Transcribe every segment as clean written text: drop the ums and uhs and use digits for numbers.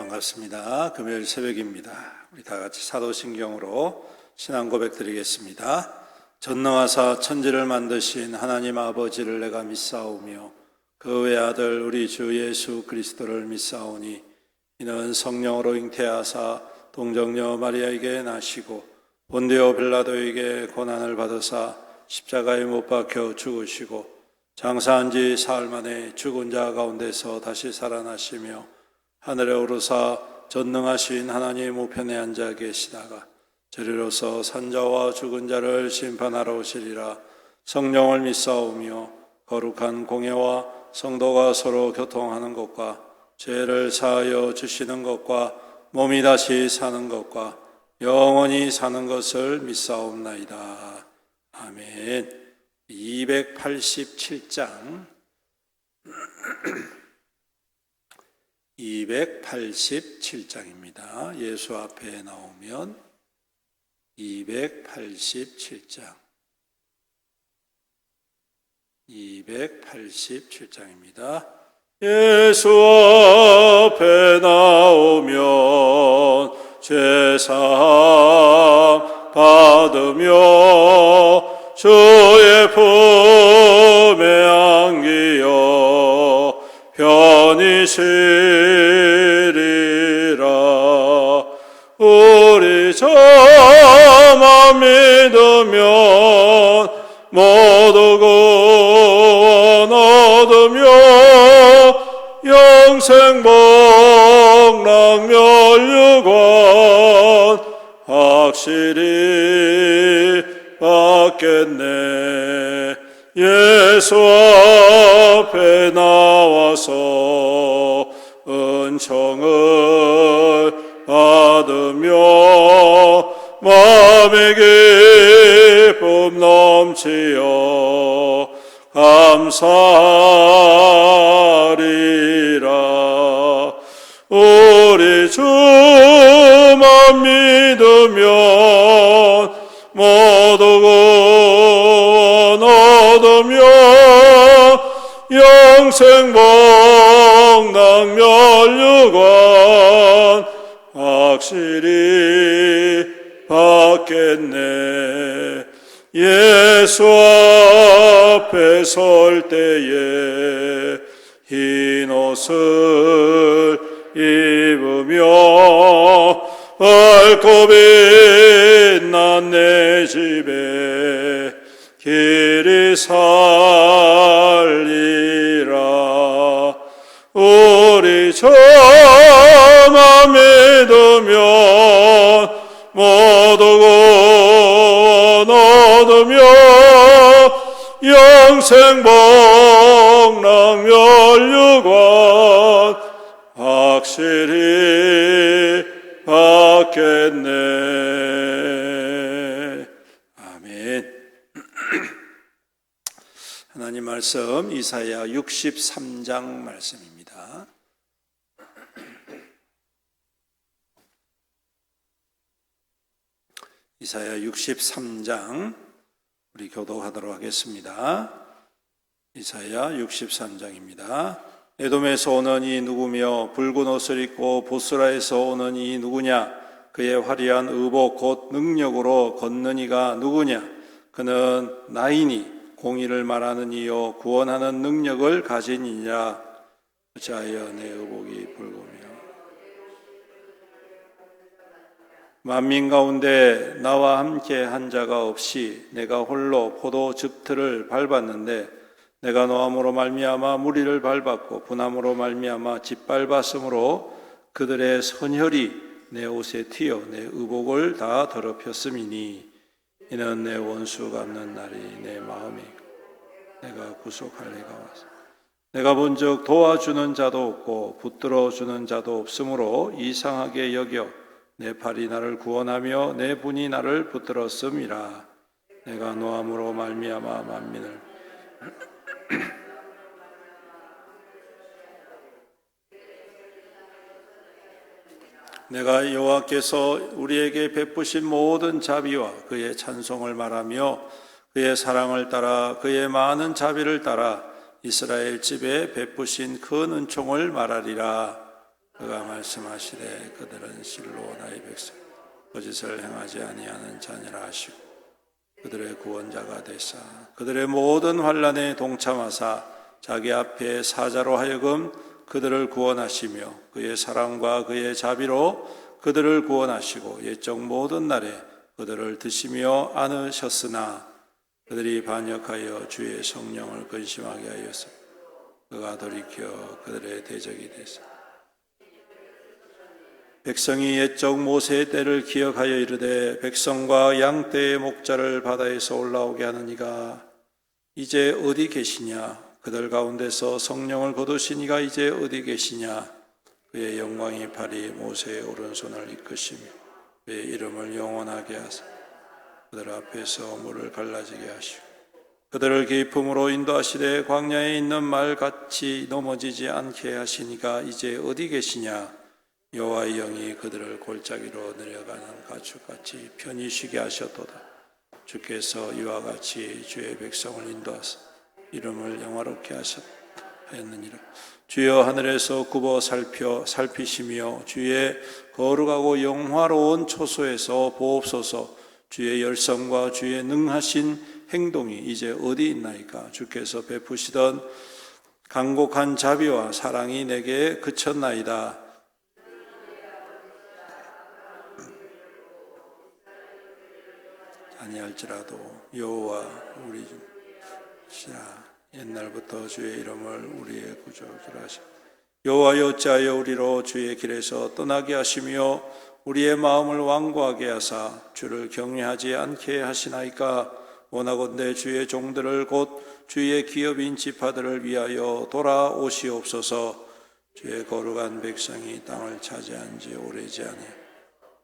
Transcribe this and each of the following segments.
반갑습니다. 금요일 새벽입니다. 우리 다 같이 사도신경으로 신앙 고백 드리겠습니다. 전능하사 천지를 만드신 하나님 아버지를 내가 믿사오며 그 외아들 우리 주 예수 그리스도를 믿사오니 이는 성령으로 잉태하사 동정녀 마리아에게 나시고 본디오 빌라도에게 고난을 받으사 십자가에 못 박혀 죽으시고 장사한 지 사흘 만에 죽은 자 가운데서 다시 살아나시며 하늘에 오르사 전능하신 하나님 우편에 앉아 계시다가 저리로서 산자와 죽은 자를 심판하러 오시리라. 성령을 믿사오며 거룩한 공예와 성도가 서로 교통하는 것과 죄를 사하여 주시는 것과 몸이 다시 사는 것과 영원히 사는 것을 믿사옵나이다. 아멘. 287장 287장입니다. 예수 앞에 나오면 287장 287장입니다. 예수 앞에 나오면 죄사함 받으며 주의 품에 안기어 편히 쉬리라. 우리 저만 믿으면 모두 구원 얻으며 영생 복락 멸류관 확실히 받겠네. 예수 앞에 나와서 은총을 받으며 마음의 기쁨 넘치어 감사하리라. 우리 주만 믿으면 모두 구원 얻으며 영생 복락 멸류관 확실히 받겠네. 예수 앞에 설 때에 흰 옷을 입으며 밝고 빛난 내 집에 길이 살리라. 우리 저만 믿으면 모두 구원 얻으며 영생 복락 멸류관 확실히 받겠네. 아멘. 하나님 말씀 이사야 63장 말씀입니다. 이사야 63장 우리 교독하도록 하겠습니다. 이사야 63장입니다. 에돔에서 오는 이 누구며 붉은 옷을 입고 보스라에서 오는 이 누구냐? 그의 화려한 의복 곧 능력으로 걷는 이가 누구냐? 그는 나이니 공의를 말하는 이요 구원하는 능력을 가진 이라. 어찌하여 내 의복이 붉으며 만민 가운데 나와 함께 한 자가 없이 내가 홀로 포도 즙틀을 밟았는데 내가 노함으로 말미암아 무리를 밟았고 분함으로 말미암아 짓밟았으므로 그들의 선혈이 내 옷에 튀어 내 의복을 다 더럽혔음이니 이는 내 원수 갚는 날이 내 마음이 내가 구속할 해가 왔어. 내가 본즉 도와주는 자도 없고 붙들어주는 자도 없으므로 이상하게 여겨 내 팔이 나를 구원하며 내 분이 나를 붙들었음이라. 내가 노함으로 말미암아 만민을 내가 여호와께서 우리에게 베푸신 모든 자비와 그의 찬송을 말하며 그의 사랑을 따라 그의 많은 자비를 따라 이스라엘 집에 베푸신 큰 은총을 말하리라. 그가 말씀하시되 그들은 실로 나의 백성 거짓을 행하지 아니하는 자녀라 하시고 그들의 구원자가 되사 그들의 모든 환난에 동참하사 자기 앞에 사자로 하여금 그들을 구원하시며 그의 사랑과 그의 자비로 그들을 구원하시고 옛적 모든 날에 그들을 드시며 안으셨으나 그들이 반역하여 주의 성령을 근심하게 하여서 그가 돌이켜 그들의 대적이 되사 백성이 옛적 모세의 때를 기억하여 이르되 백성과 양떼의 목자를 바다에서 올라오게 하는 이가 이제 어디 계시냐 그들 가운데서 성령을 거두신 이가 이제 어디 계시냐 그의 영광이 발이 모세의 오른손을 이끄시며 그의 이름을 영원하게 하사 그들 앞에서 물을 갈라지게 하시고 그들을 기품으로 인도하시되 광야에 있는 말같이 넘어지지 않게 하시니가 이제 어디 계시냐 여호와의 영이 그들을 골짜기로 내려가는 가축같이 편히 쉬게 하셨도다. 주께서 이와 같이 주의 백성을 인도하사 이름을 영화롭게 하였느니라. 주여 하늘에서 굽어 살피시며 주의 거룩하고 영화로운 초소에서 보옵소서. 주의 열성과 주의 능하신 행동이 이제 어디 있나이까. 주께서 베푸시던 간곡한 자비와 사랑이 내게 그쳤나이다. 아니할지라도 여호와 우리 주시라. 옛날부터 주의 이름을 우리의 구주로 하시고 여호와여 어찌하여 우리로 주의 길에서 떠나게 하시며 우리의 마음을 완고하게 하사 주를 경외하지 않게 하시나이까. 원하건대 주의 종들을 곧 주의 기업인 지파들을 위하여 돌아오시옵소서. 주의 거룩한 백성이 땅을 차지한 지 오래지 아니하여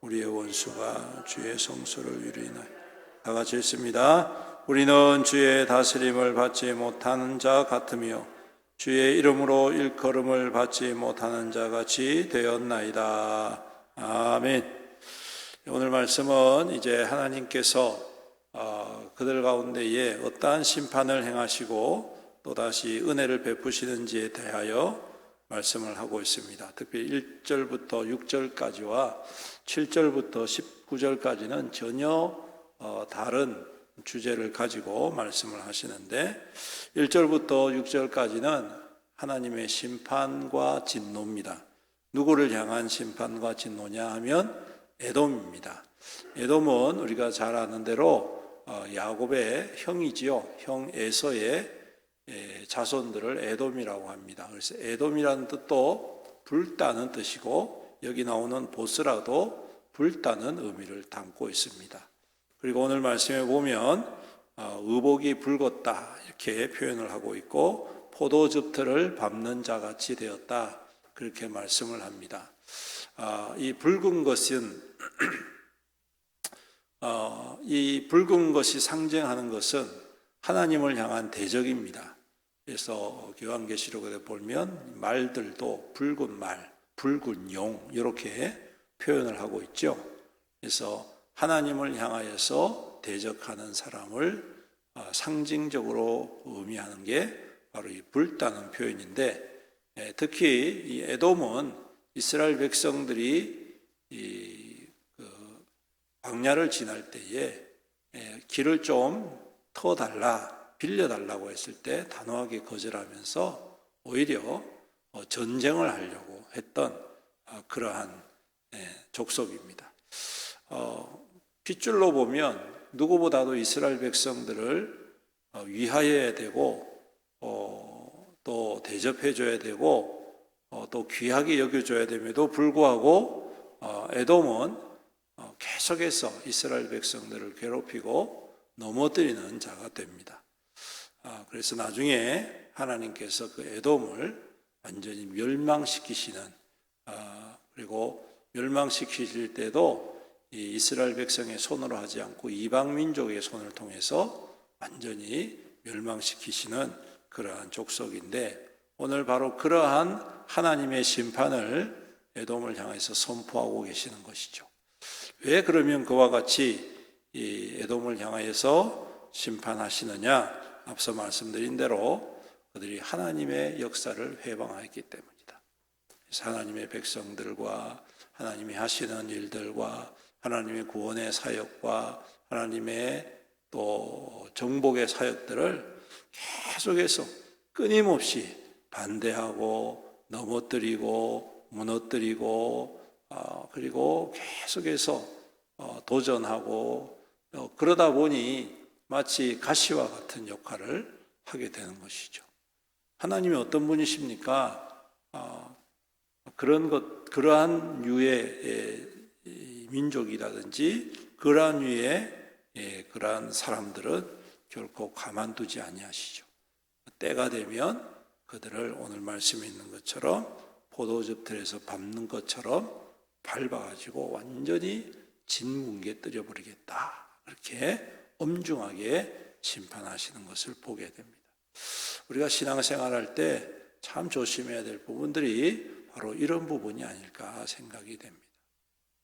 우리의 원수가 주의 성소를 유리나이다. 다 같이 읽습니다. 우리는 주의 다스림을 받지 못하는 자 같으며 주의 이름으로 일컬음을 받지 못하는 자 같이 되었나이다. 아멘. 오늘 말씀은 이제 하나님께서 그들 가운데에 어떠한 심판을 행하시고 또다시 은혜를 베푸시는지에 대하여 말씀을 하고 있습니다. 특히 1절부터 6절까지와 7절부터 19절까지는 전혀 다른 주제를 가지고 말씀을 하시는데 1절부터 6절까지는 하나님의 심판과 진노입니다. 누구를 향한 심판과 진노냐 하면 에돔입니다. 에돔은 우리가 잘 아는 대로 야곱의 형이지요. 형 에서의 자손들을 에돔이라고 합니다. 그래서 에돔이라는 뜻도 불다는 뜻이고 여기 나오는 보스라도 불다는 의미를 담고 있습니다. 그리고 오늘 말씀에 보면 의복이 붉었다 이렇게 표현을 하고 있고 포도즙틀을 밟는 자같이 되었다 그렇게 말씀을 합니다. 이 붉은 것은 이 붉은 것이 상징하는 것은 하나님을 향한 대적입니다. 그래서 요한계시록에 보면 말들도 붉은 말, 붉은 용 이렇게 표현을 하고 있죠. 그래서 하나님을 향하여서 대적하는 사람을 상징적으로 의미하는 게 바로 이 불다는 표현인데 특히 이 에돔은 이스라엘 백성들이 광야를 지날 때에 길을 좀 터달라, 빌려달라고 했을 때 단호하게 거절하면서 오히려 전쟁을 하려고 했던 그러한 족속입니다. 핏줄로 보면 누구보다도 이스라엘 백성들을 위하여야 되고 또 대접해줘야 되고 또 귀하게 여겨줘야 됨에도 불구하고 에돔은 계속해서 이스라엘 백성들을 괴롭히고 넘어뜨리는 자가 됩니다. 그래서 나중에 하나님께서 그 에돔을 완전히 멸망시키시는 그리고 멸망시키실 때도 이 이스라엘 백성의 손으로 하지 않고 이방 민족의 손을 통해서 완전히 멸망시키시는 그러한 족속인데 오늘 바로 그러한 하나님의 심판을 에돔을 향해서 선포하고 계시는 것이죠. 왜 그러면 그와 같이 이 에돔을 향하여서 심판하시느냐? 앞서 말씀드린 대로 그들이 하나님의 역사를 회방하였기 때문이다. 그래서 하나님의 백성들과 하나님이 하시는 일들과 하나님의 구원의 사역과 하나님의 또 정복의 사역들을 계속해서 끊임없이 반대하고 넘어뜨리고 무너뜨리고 그리고 계속해서 도전하고 그러다 보니 마치 가시와 같은 역할을 하게 되는 것이죠. 하나님이 어떤 분이십니까? 그러한 유의 민족이라든지 그러한 유의 그러한 사람들은 결코 가만두지 아니하시죠. 때가 되면 그들을 오늘 말씀에 있는 것처럼 포도즙 틀에서 밟는 것처럼 밟아가지고 완전히 진뭉개 뜨려버리겠다. 그렇게 엄중하게 심판하시는 것을 보게 됩니다. 우리가 신앙생활할 때 참 조심해야 될 부분들이 바로 이런 부분이 아닐까 생각이 됩니다.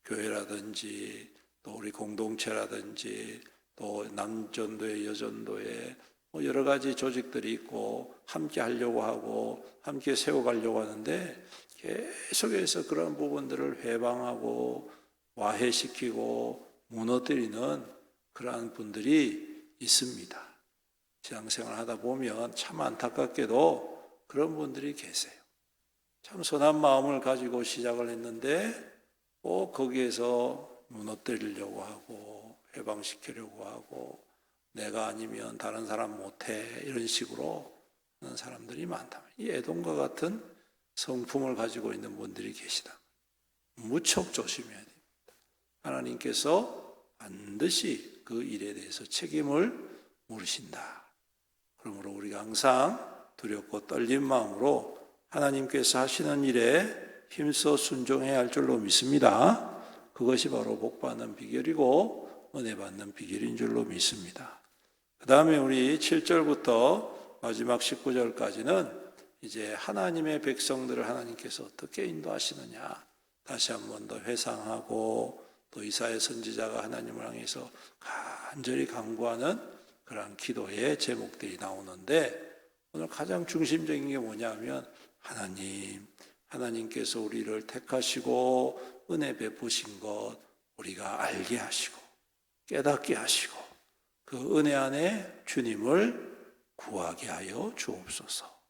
교회라든지 또 우리 공동체라든지 또 남전도회, 여전도회 여러 가지 조직들이 있고 함께 하려고 하고 함께 세워가려고 하는데 계속해서 그런 부분들을 회방하고 와해시키고 무너뜨리는 그러한 분들이 있습니다. 신앙생활 하다 보면 참 안타깝게도 그런 분들이 계세요. 참 선한 마음을 가지고 시작을 했는데 거기에서 무너뜨리려고 하고 해방시키려고 하고 내가 아니면 다른 사람 못해 이런 식으로 하는 사람들이 많다. 이 에돔과 같은 성품을 가지고 있는 분들이 계시다. 무척 조심해야 됩니다. 하나님께서 반드시 그 일에 대해서 책임을 물으신다. 그러므로 우리가 항상 두렵고 떨린 마음으로 하나님께서 하시는 일에 힘써 순종해야 할 줄로 믿습니다. 그것이 바로 복받는 비결이고 은혜 받는 비결인 줄로 믿습니다. 그 다음에 우리 7절부터 마지막 19절까지는 이제 하나님의 백성들을 하나님께서 어떻게 인도하시느냐 다시 한 번 더 회상하고 또 이사야 선지자가 하나님을 향해서 간절히 간구하는 그런 기도의 제목들이 나오는데 오늘 가장 중심적인 게 뭐냐면 하나님께서 우리를 택하시고 은혜 베푸신 것 우리가 알게 하시고 깨닫게 하시고 그 은혜 안에 주님을 구하게 하여 주옵소서.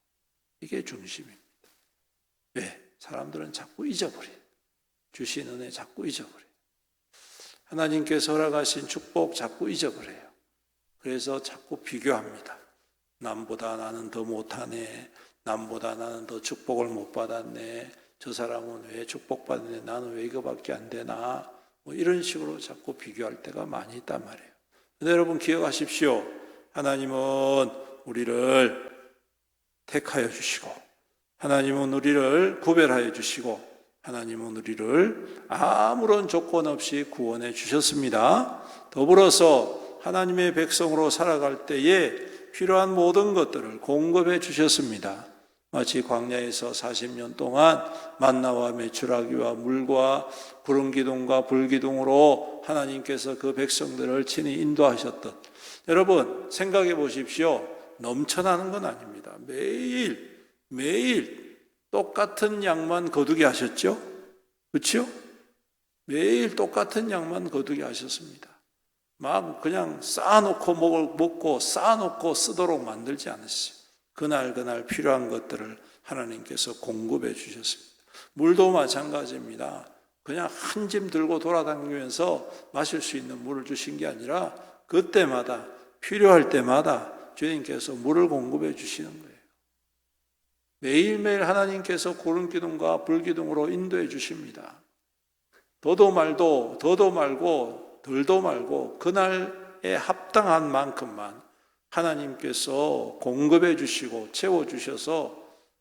이게 중심입니다. 왜? 사람들은 자꾸 잊어버려요. 주신 은혜 자꾸 잊어버려요. 하나님께서 허락하신 축복 자꾸 잊어버려요. 그래서 자꾸 비교합니다. 남보다 나는 더 못하네. 남보다 나는 더 축복을 못 받았네. 저 사람은 왜 축복받는데 나는 왜 이거밖에 안 되나. 이런 식으로 자꾸 비교할 때가 많이 있단 말이에요. 근데 여러분 기억하십시오. 하나님은 우리를 택하여 주시고 하나님은 우리를 구별하여 주시고 하나님은 우리를 아무런 조건 없이 구원해 주셨습니다. 더불어서 하나님의 백성으로 살아갈 때에 필요한 모든 것들을 공급해 주셨습니다. 마치 광야에서 40년 동안 만나와 메추라기와 물과 구름 기둥과 불 기둥으로 하나님께서 그 백성들을 친히 인도하셨던 여러분 생각해 보십시오. 넘쳐나는 건 아닙니다. 매일 똑같은 양만 거두게 하셨죠? 그렇죠? 매일 똑같은 양만 거두게 하셨습니다. 막 그냥 쌓아놓고 먹고 쌓아놓고 쓰도록 만들지 않으셨어요. 그날 필요한 것들을 하나님께서 공급해 주셨습니다. 물도 마찬가지입니다. 그냥 한 짐 들고 돌아다니면서 마실 수 있는 물을 주신 게 아니라 그때마다 필요할 때마다 주님께서 물을 공급해 주시는 거예요. 매일매일 하나님께서 구름기둥과 불기둥으로 인도해 주십니다. 더도 말고 덜도 말고 그날에 합당한 만큼만 하나님께서 공급해 주시고 채워 주셔서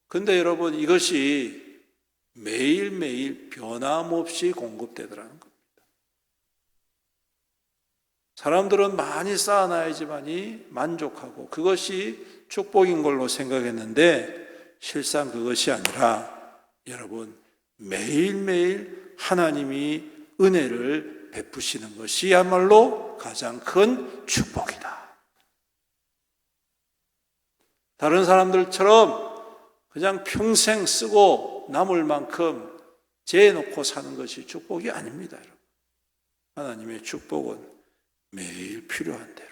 근데 여러분 이것이 매일매일 변함없이 공급되더라는 겁니다. 사람들은 많이 쌓아놔야지만이 만족하고 그것이 축복인 걸로 생각했는데 실상 그것이 아니라 여러분 매일매일 하나님이 은혜를 베푸시는 것이야말로 가장 큰 축복이다. 다른 사람들처럼 그냥 평생 쓰고 남을 만큼 재놓고 사는 것이 축복이 아닙니다. 여러분. 하나님의 축복은 매일 필요한 대로,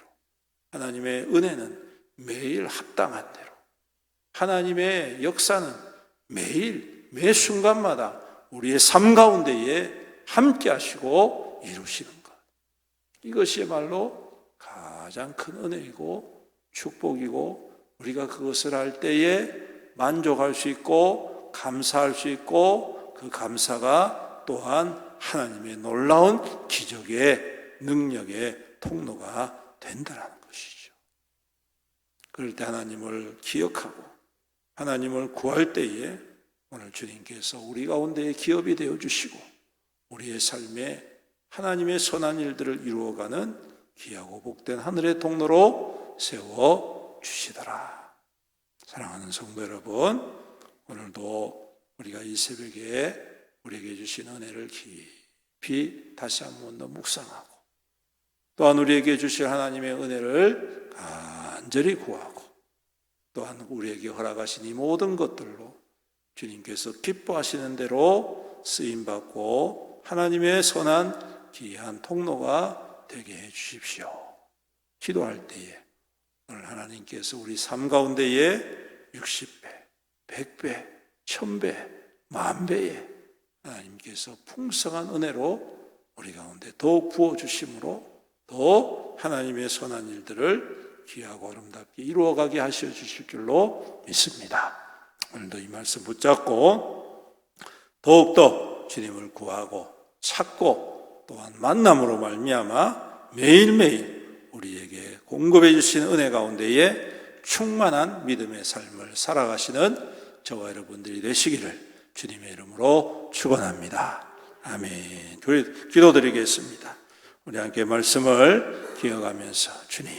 하나님의 은혜는 매일 합당한 대로, 하나님의 역사는 매일 매 순간마다 우리의 삶 가운데에 함께 하시고 이루시는 것, 이것이야말로 가장 큰 은혜이고 축복이고, 우리가 그것을 할 때에 만족할 수 있고 감사할 수 있고, 그 감사가 또한 하나님의 놀라운 기적의 능력의 통로가 된다는 것이죠. 그럴 때 하나님을 기억하고 하나님을 구할 때에 오늘 주님께서 우리 가운데에 기업이 되어주시고 우리의 삶에 하나님의 선한 일들을 이루어가는 귀하고 복된 하늘의 통로로 세워주시더라. 사랑하는 성도 여러분, 오늘도 우리가 이 새벽에 우리에게 주신 은혜를 깊이 다시 한 번 더 묵상하고, 또한 우리에게 주실 하나님의 은혜를 간절히 구하고, 또한 우리에게 허락하신 이 모든 것들로 주님께서 기뻐하시는 대로 쓰임받고 하나님의 선한 귀한 통로가 되게 해 주십시오. 기도할 때에 오늘 하나님께서 우리 삶 가운데에 60배, 100배, 1000배, 10,000배의 하나님께서 풍성한 은혜로 우리 가운데 더욱 부어주심으로 더 하나님의 선한 일들을 귀하고 아름답게 이루어가게 하셔 주실 줄로 믿습니다. 오늘도 이 말씀 붙잡고 더욱더 주님을 구하고 찾고, 또한 만남으로 말미암아 매일매일 우리에게 공급해 주신 은혜 가운데에 충만한 믿음의 삶을 살아가시는 저와 여러분들이 되시기를 주님의 이름으로 축원합니다. 아멘. 기도드리겠습니다. 우리 함께 말씀을 기억하면서, 주님,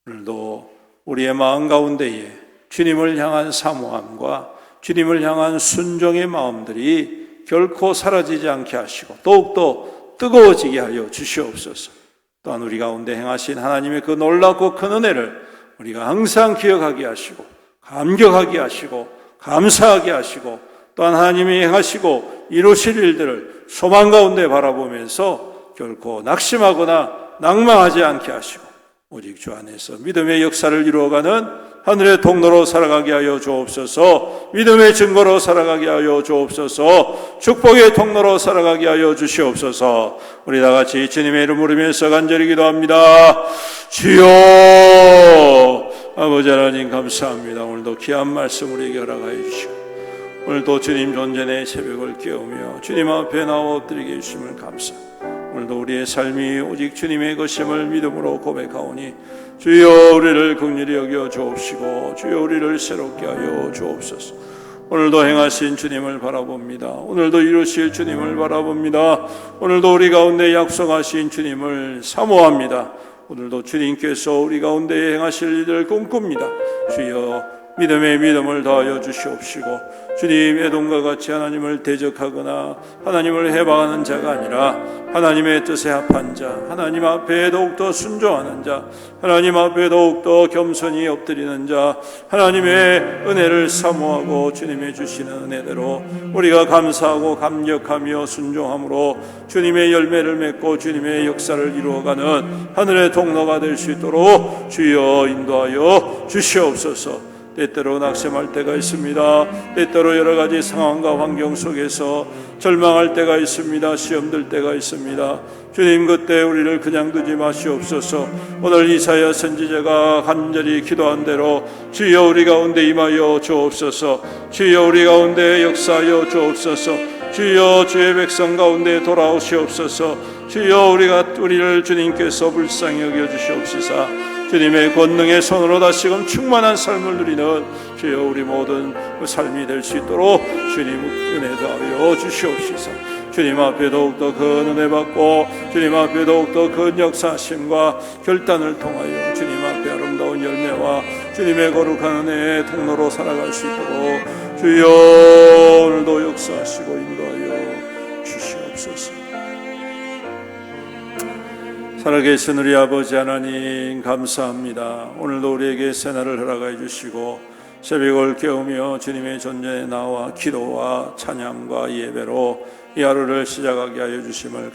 오늘도 우리의 마음 가운데에 주님을 향한 사모함과 주님을 향한 순종의 마음들이 결코 사라지지 않게 하시고 더욱더 뜨거워지게 하여 주시옵소서. 또한 우리 가운데 행하신 하나님의 그 놀랍고 큰 은혜를 우리가 항상 기억하게 하시고 감격하게 하시고 감사하게 하시고, 또한 하나님이 행하시고 이루실 일들을 소망 가운데 바라보면서 결코 낙심하거나 낭망하지 않게 하시고 오직 주 안에서 믿음의 역사를 이루어가는 하늘의 통로로 살아가게 하여 주옵소서. 믿음의 증거로 살아가게 하여 주옵소서. 축복의 통로로 살아가게 하여 주시옵소서. 우리 다 같이 주님의 이름 부르면서 간절히 기도합니다. 주여, 아버지 하나님 감사합니다. 오늘도 귀한 말씀 우리에게 허락하여 주시고, 오늘도 주님 존전의 새벽을 깨우며 주님 앞에 나와 엎드리게 해주심을 감사합니다. 오늘도 우리의 삶이 오직 주님의 것임을 믿음으로 고백하오니 주여 우리를 긍휼히 여겨 주옵시고 주여 우리를 새롭게 하여 주옵소서. 오늘도 행하신 주님을 바라봅니다. 오늘도 이루실 주님을 바라봅니다. 오늘도 우리 가운데 약속하신 주님을 사모합니다. 오늘도 주님께서 우리 가운데 행하실 일을 꿈꿉니다. 주여 믿음의 믿음을 더하여 주시옵시고, 주님 애동과 같이 하나님을 대적하거나 하나님을 해방하는 자가 아니라 하나님의 뜻에 합한 자, 하나님 앞에 더욱더 순종하는 자, 하나님 앞에 더욱더 겸손히 엎드리는 자, 하나님의 은혜를 사모하고 주님의 주시는 은혜대로 우리가 감사하고 감격하며 순종함으로 주님의 열매를 맺고 주님의 역사를 이루어가는 하늘의 통로가 될 수 있도록 주여 인도하여 주시옵소서. 때때로 낙심할 때가 있습니다. 때때로 여러 가지 상황과 환경 속에서 절망할 때가 있습니다. 시험들 때가 있습니다. 주님, 그때 우리를 그냥 두지 마시옵소서. 오늘 이사야 선지자가 간절히 기도한 대로 주여 우리 가운데 임하여 주옵소서. 주여 우리 가운데 역사하여 주옵소서. 주여 주의 백성 가운데 돌아오시옵소서. 주여 우리를 주님께서 불쌍히 여겨 주시옵시사. 주님의 권능의 손으로 다시금 충만한 삶을 누리는 주여 우리 모든 삶이 될 수 있도록 주님 은혜 더하여 주시옵소서. 주님 앞에 더욱더 큰 은혜 받고 주님 앞에 더욱더 큰 역사하심과 결단을 통하여 주님 앞에 아름다운 열매와 주님의 거룩한 은혜의 통로로 살아갈 수 있도록 주여 오늘도 역사하시고 인도하여 주시옵소서. 살아계신 우리 아버지 하나님 감사합니다. 오늘도 우리에게 새날을 허락해 주시고 새벽을 깨우며 주님의 존전에 나와 기도와 찬양과 예배로 이 하루를 시작하게 하여 주심을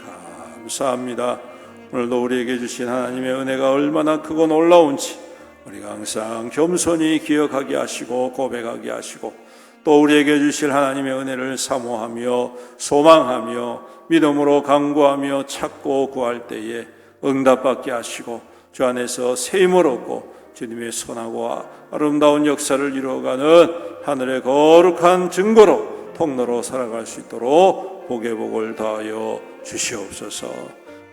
감사합니다. 오늘도 우리에게 주신 하나님의 은혜가 얼마나 크고 놀라운지 우리가 항상 겸손히 기억하게 하시고 고백하게 하시고 또 우리에게 주실 하나님의 은혜를 사모하며 소망하며 믿음으로 간구하며 찾고 구할 때에 응답받게 하시고 주 안에서 새 힘을 얻고 주님의 선하고 아름다운 역사를 이루어가는 하늘의 거룩한 증거로 통로로 살아갈 수 있도록 복의 복을 다하여 주시옵소서.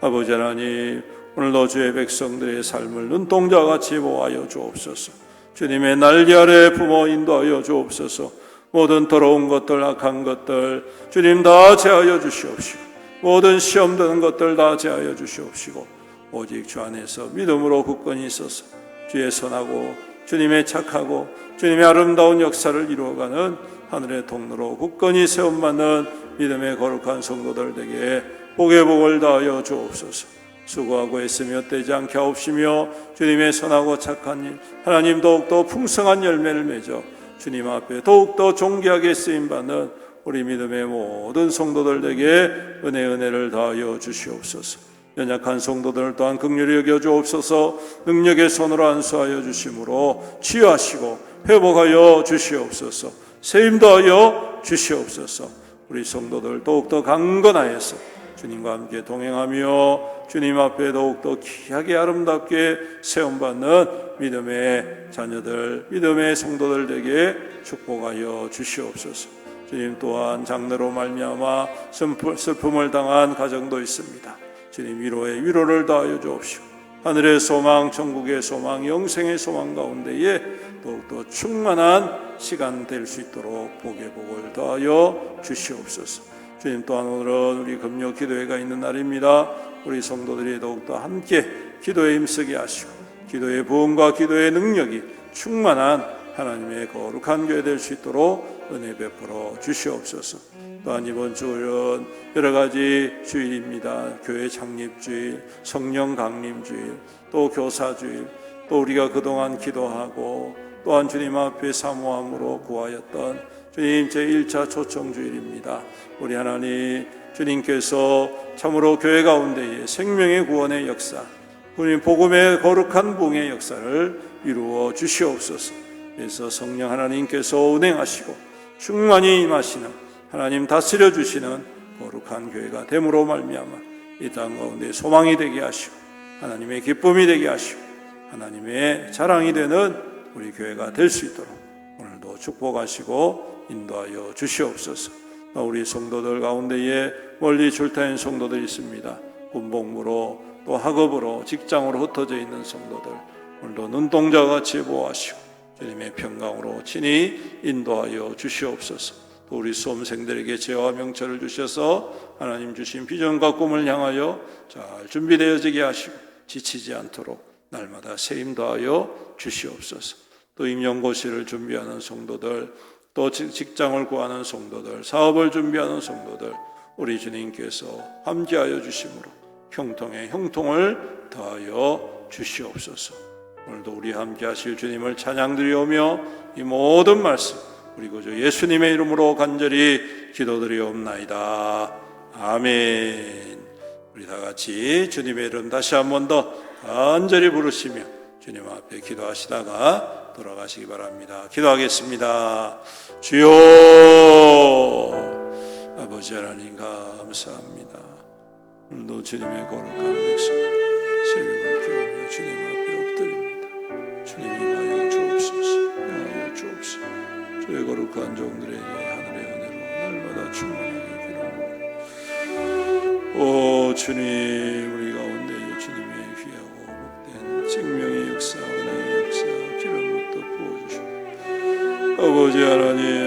아버지 하나님, 오늘도 주의 백성들의 삶을 눈동자같이 보호하여 주옵소서. 주님의 날개 아래 품어 인도하여 주옵소서. 모든 더러운 것들, 악한 것들 주님 다 제하여 주시옵시고 모든 시험 드는 것들 다 제하여 주시옵시고 오직 주 안에서 믿음으로 굳건히 있어서 주의 선하고 주님의 착하고 주님의 아름다운 역사를 이루어가는 하늘의 통로로 굳건히 세움받는 믿음의 거룩한 성도들 되게 복의 복을 다하여 주옵소서. 수고하고 애쓰며 떼지 않게 하옵시며 주님의 선하고 착한 일 하나님 더욱더 풍성한 열매를 맺어 주님 앞에 더욱더 존귀하게 쓰임받는 우리 믿음의 모든 성도들에게 은혜를 다하여 주시옵소서. 연약한 성도들 또한 긍휼히 여겨 주옵소서. 능력의 손으로 안수하여 주심으로 치유하시고 회복하여 주시옵소서. 세임 더하여 주시옵소서. 우리 성도들 더욱더 강건하여서 주님과 함께 동행하며 주님 앞에 더욱더 귀하게 아름답게 세움받는 믿음의 자녀들, 믿음의 성도들에게 축복하여 주시옵소서. 주님 또한 장래로 말미암아 슬픔을 당한 가정도 있습니다. 주님 위로에 위로를 다하여 주옵시고 하늘의 소망, 천국의 소망, 영생의 소망 가운데에 더욱더 충만한 시간 될 수 있도록 복의 복을 더하여 주시옵소서. 주님 또한 오늘은 우리 금요 기도회가 있는 날입니다. 우리 성도들이 더욱더 함께 기도에 힘쓰게 하시고 기도의 부흥과 기도의 능력이 충만한 하나님의 거룩한 교회 될 수 있도록 은혜 베풀어 주시옵소서. 또한 이번 주일은 여러 가지 주일입니다. 교회 창립주일, 성령 강림주일, 또 교사주일, 또 우리가 그동안 기도하고 또한 주님 앞에 사모함으로 구하였던 주님 제1차 초청주일입니다. 우리 하나님 주님께서 참으로 교회 가운데에 생명의 구원의 역사, 주님 복음의 거룩한 부흥의 역사를 이루어 주시옵소서. 그래서 성령 하나님께서 운행하시고 충만히 임하시는 하나님 다스려 주시는 거룩한 교회가 됨으로 말미암아 이 땅 가운데 소망이 되게 하시고 하나님의 기쁨이 되게 하시고 하나님의 자랑이 되는 우리 교회가 될 수 있도록 오늘도 축복하시고 인도하여 주시옵소서. 우리 성도들 가운데에 멀리 출타인 성도들이 있습니다. 군복무로 또 학업으로 직장으로 흩어져 있는 성도들 오늘도 눈동자같이 보호하시고 주님의 평강으로 친히 인도하여 주시옵소서. 또 우리 수험생들에게 재화와 명철을 주셔서 하나님 주신 비전과 꿈을 향하여 잘 준비되어지게 하시고 지치지 않도록 날마다 세임 더하여 주시옵소서. 또 임용고시를 준비하는 성도들, 또 직장을 구하는 성도들, 사업을 준비하는 성도들 우리 주님께서 함께하여 주심으로 형통에 형통을 더하여 주시옵소서. 오늘도 우리 함께하실 주님을 찬양드리오며 이 모든 말씀 우리 구주 예수님의 이름으로 간절히 기도드리옵나이다. 아멘. 우리 다 같이 주님의 이름 다시 한 번 더 간절히 부르시며 주님 앞에 기도하시다가 돌아가시기 바랍니다. 기도하겠습니다. 주여, 아버지 하나님 감사합니다. 오늘도 주님의 거룩한 백성 새벽을 깨우며 주님 앞에 엎드립니다. 주님 임하여 주옵소서. 임하여 주옵소서. 주의 거룩한 종들에게 하늘의 은혜로 날마다 충만하게 기도합니다. 오 주님, 우리 가운데 주님의 귀하고 복된 생명의 역사, 은혜의 역사 기름부터 부어주시고 아버지 하나님